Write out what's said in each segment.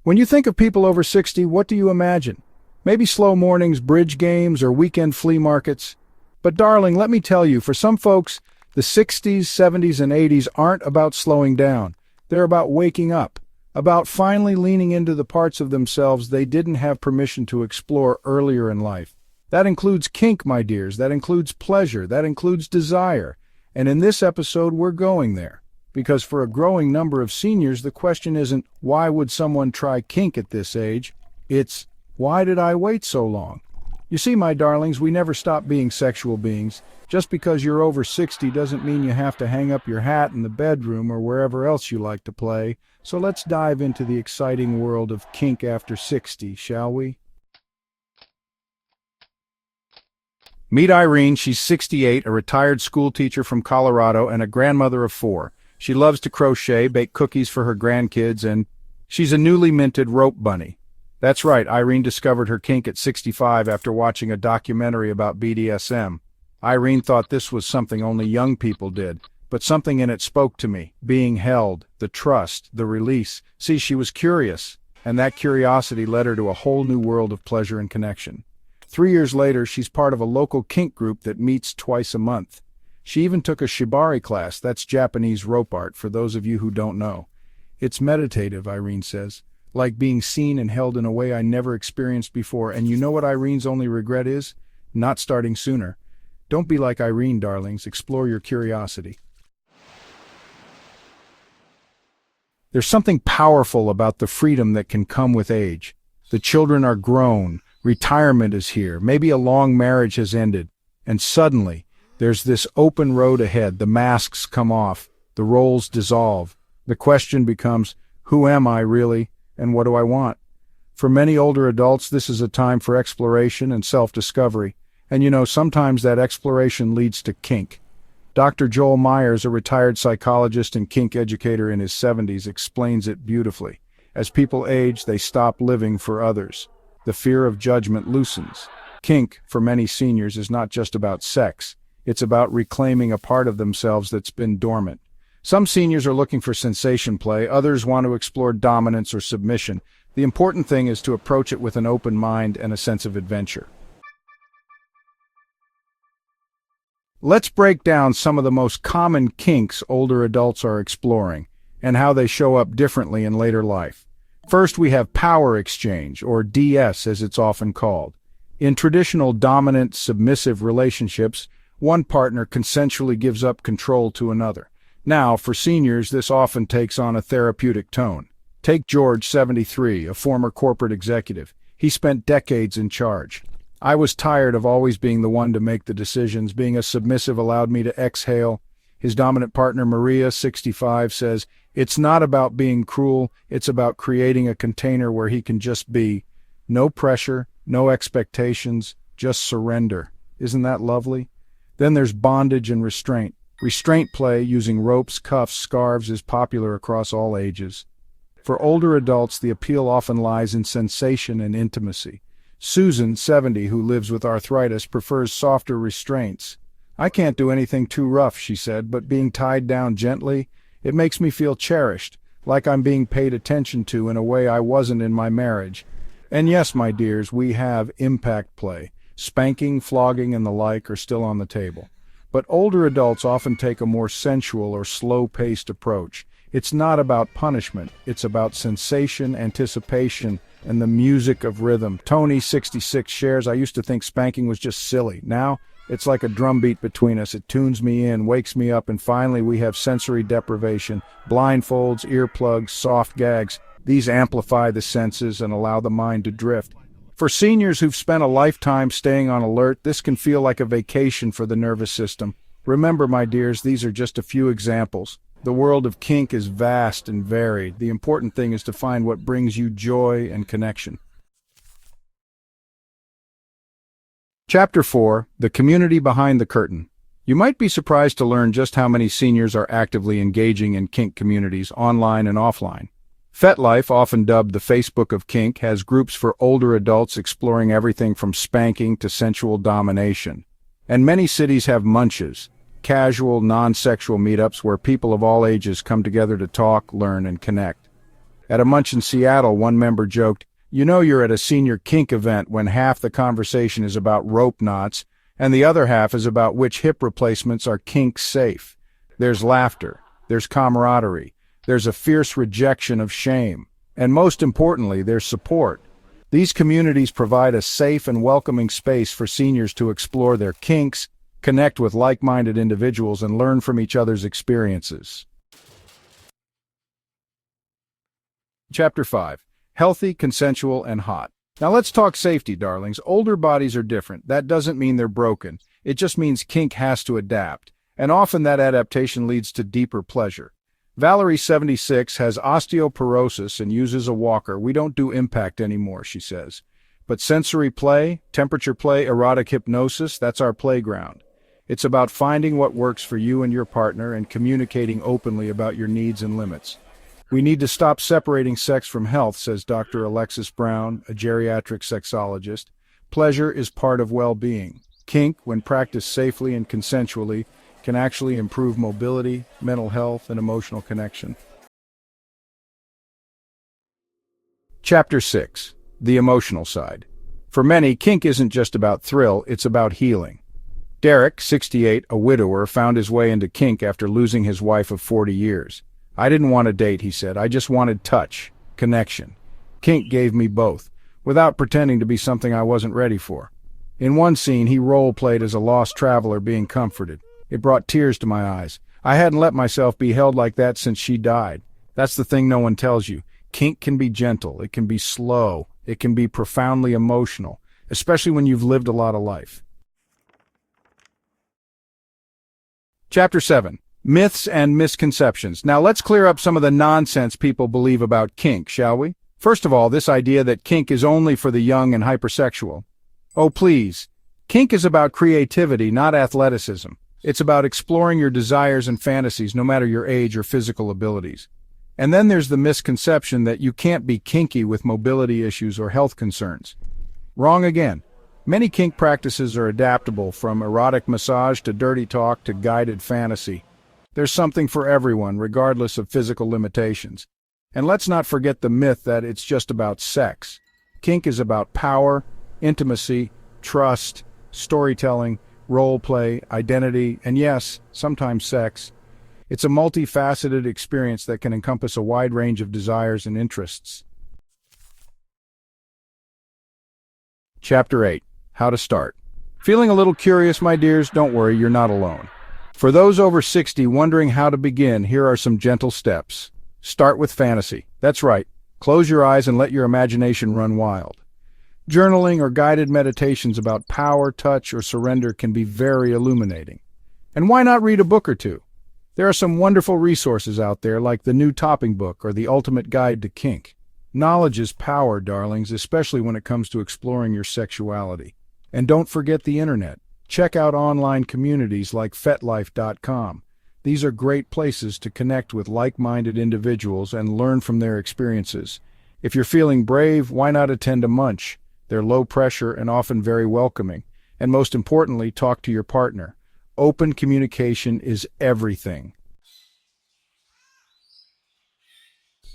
When you think of people over 60, what do you imagine? Maybe slow mornings, bridge games, or weekend flea markets? But darling, let me tell you, for some folks, the 60s, 70s, and 80s aren't about slowing down. They're about waking up, about finally leaning into the parts of themselves they didn't have permission to explore earlier in life. That includes kink, my dears. That includes pleasure. That includes desire. And in this episode, we're going there. Because for a growing number of seniors, the question isn't, why would someone try kink at this age? It's, why did I wait so long? You see, my darlings, we never stop being sexual beings. Just because you're over 60 doesn't mean you have to hang up your hat in the bedroom or wherever else you like to play. So let's dive into the exciting world of Kink After 60, shall we? Meet Irene. She's 68, a retired school teacher from Colorado and a grandmother of 4. She loves to crochet, bake cookies for her grandkids, and she's a newly minted rope bunny. That's right, Irene discovered her kink at 65 after watching a documentary about BDSM. Irene thought this was something only young people did, but something in it spoke to me. Being held, the trust, the release. See, she was curious, and that curiosity led her to a whole new world of pleasure and connection. 3 years later, she's part of a local kink group that meets twice a month. She even took a shibari class, that's Japanese rope art, for those of you who don't know. It's meditative, Irene says, like being seen and held in a way I never experienced before. And you know what Irene's only regret is? Not starting sooner. Don't be like Irene, darlings. Explore your curiosity. There's something powerful about the freedom that can come with age. The children are grown, retirement is here, maybe a long marriage has ended, and suddenly, there's this open road ahead. The masks come off, the roles dissolve. The question becomes, who am I really, and what do I want? For many older adults, this is a time for exploration and self-discovery. And you know, sometimes that exploration leads to kink. Dr. Joel Myers, a retired psychologist and kink educator in his 70s, explains it beautifully. As people age, they stop living for others. The fear of judgment loosens. Kink, for many seniors, is not just about sex. It's about reclaiming a part of themselves that's been dormant. Some seniors are looking for sensation play, others want to explore dominance or submission. The important thing is to approach it with an open mind and a sense of adventure. Let's break down some of the most common kinks older adults are exploring, and how they show up differently in later life. First, we have power exchange, or DS as it's often called. In traditional dominant, submissive relationships, one partner consensually gives up control to another. Now, for seniors, this often takes on a therapeutic tone. Take George, 73, a former corporate executive. He spent decades in charge. I was tired of always being the one to make the decisions. Being a submissive allowed me to exhale. His dominant partner, Maria, 65, says, "It's not about being cruel, it's about creating a container where he can just be. No pressure, no expectations, just surrender." Isn't that lovely? Then there's bondage and restraint. Restraint play using ropes, cuffs, scarves is popular across all ages. For older adults, the appeal often lies in sensation and intimacy. Susan, 70, who lives with arthritis, prefers softer restraints. "I can't do anything too rough," she said, "but being tied down gently, it makes me feel cherished, like I'm being paid attention to in a way I wasn't in my marriage." And yes, my dears, we have impact play. Spanking, flogging, and the like are still on the table. But older adults often take a more sensual or slow-paced approach. It's not about punishment, it's about sensation, anticipation, and the music of rhythm. Tony, 66, shares, "I used to think spanking was just silly. Now, it's like a drumbeat between us. It tunes me in, wakes me up, and finally we have sensory deprivation. Blindfolds, earplugs, soft gags. These amplify the senses and allow the mind to drift." For seniors who've spent a lifetime staying on alert, this can feel like a vacation for the nervous system. Remember, my dears, these are just a few examples. The world of kink is vast and varied. The important thing is to find what brings you joy and connection. Chapter 4, The Community Behind the Curtain. You might be surprised to learn just how many seniors are actively engaging in kink communities, online and offline. FetLife, often dubbed the Facebook of kink, has groups for older adults exploring everything from spanking to sensual domination. And many cities have munches, casual, non-sexual meetups where people of all ages come together to talk, learn, and connect. At a munch in Seattle, one member joked, "You know you're at a senior kink event when half the conversation is about rope knots and the other half is about which hip replacements are kink safe." There's laughter, there's camaraderie, there's a fierce rejection of shame, and most importantly, there's support. These communities provide a safe and welcoming space for seniors to explore their kinks, connect with like-minded individuals, and learn from each other's experiences. Chapter 5. Healthy, Consensual, and Hot. Now let's talk safety, darlings. Older bodies are different. That doesn't mean they're broken. It just means kink has to adapt, and often that adaptation leads to deeper pleasure. Valerie, 76, has osteoporosis and uses a walker. "We don't do impact anymore," she says. But sensory play, temperature play, erotic hypnosis, that's our playground. It's about finding what works for you and your partner and communicating openly about your needs and limits. "We need to stop separating sex from health," says Dr. Alexis Brown, a geriatric sexologist. "Pleasure is part of well-being. Kink, when practiced safely and consensually, can actually improve mobility, mental health, and emotional connection." Chapter 6. The Emotional Side. For many, kink isn't just about thrill, it's about healing. Derek, 68, a widower, found his way into kink after losing his wife of 40 years. "I didn't want a date," he said. "I just wanted touch, connection. Kink gave me both, without pretending to be something I wasn't ready for." In one scene, he role-played as a lost traveler being comforted. It brought tears to my eyes. I hadn't let myself be held like that since she died. That's the thing no one tells you. Kink can be gentle, it can be slow, it can be profoundly emotional, especially when you've lived a lot of life. Chapter 7. Myths and Misconceptions. Now let's clear up some of the nonsense people believe about kink, shall we? First of all, this idea that kink is only for the young and hypersexual. Oh please. Kink is about creativity, not athleticism. It's about exploring your desires and fantasies, no matter your age or physical abilities. And then there's the misconception that you can't be kinky with mobility issues or health concerns. Wrong again. Many kink practices are adaptable, from erotic massage to dirty talk to guided fantasy. There's something for everyone, regardless of physical limitations. And let's not forget the myth that it's just about sex. Kink is about power, intimacy, trust, storytelling, role play, identity, and yes, sometimes sex. It's a multifaceted experience that can encompass a wide range of desires and interests. Chapter 8. How to Start. Feeling a little curious, my dears? Don't worry, you're not alone. For those over 60 wondering how to begin, here are some gentle steps. Start with fantasy. That's right. Close your eyes and let your imagination run wild. Journaling or guided meditations about power, touch, or surrender can be very illuminating. And why not read a book or two? There are some wonderful resources out there, like the New Topping Book or The Ultimate Guide to Kink. Knowledge is power, darlings, especially when it comes to exploring your sexuality. And don't forget the internet. Check out online communities like fetlife.com. These are great places to connect with like-minded individuals and learn from their experiences. If you're feeling brave, why not attend a munch? They're low pressure and often very welcoming. And most importantly, talk to your partner. Open communication is everything.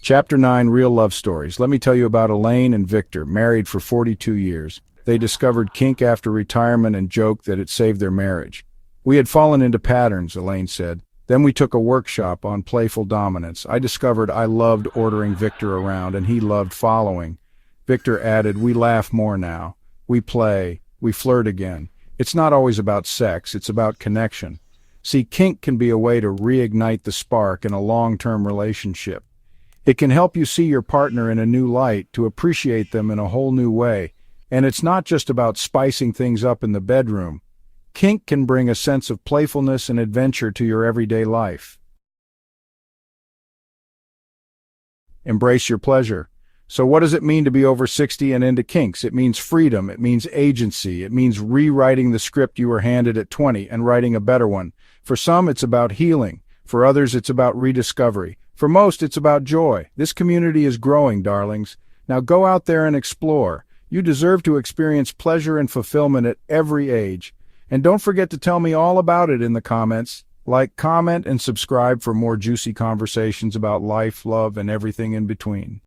Chapter 9. Real Love Stories. Let me tell you about Elaine and Victor, married for 42 years. They discovered kink after retirement and joked that it saved their marriage. "We had fallen into patterns," Elaine said. "Then we took a workshop on playful dominance. I discovered I loved ordering Victor around and he loved following." Victor added, "We laugh more now. We play. We flirt again. It's not always about sex, it's about connection." See, kink can be a way to reignite the spark in a long-term relationship. It can help you see your partner in a new light, to appreciate them in a whole new way. And it's not just about spicing things up in the bedroom. Kink can bring a sense of playfulness and adventure to your everyday life. Embrace your pleasure. So what does it mean to be over 60 and into kinks? It means freedom, it means agency, it means rewriting the script you were handed at 20 and writing a better one. For some, it's about healing. For others, it's about rediscovery. For most, it's about joy. This community is growing, darlings. Now go out there and explore. You deserve to experience pleasure and fulfillment at every age. And don't forget to tell me all about it in the comments. Like, comment, and subscribe for more juicy conversations about life, love, and everything in between.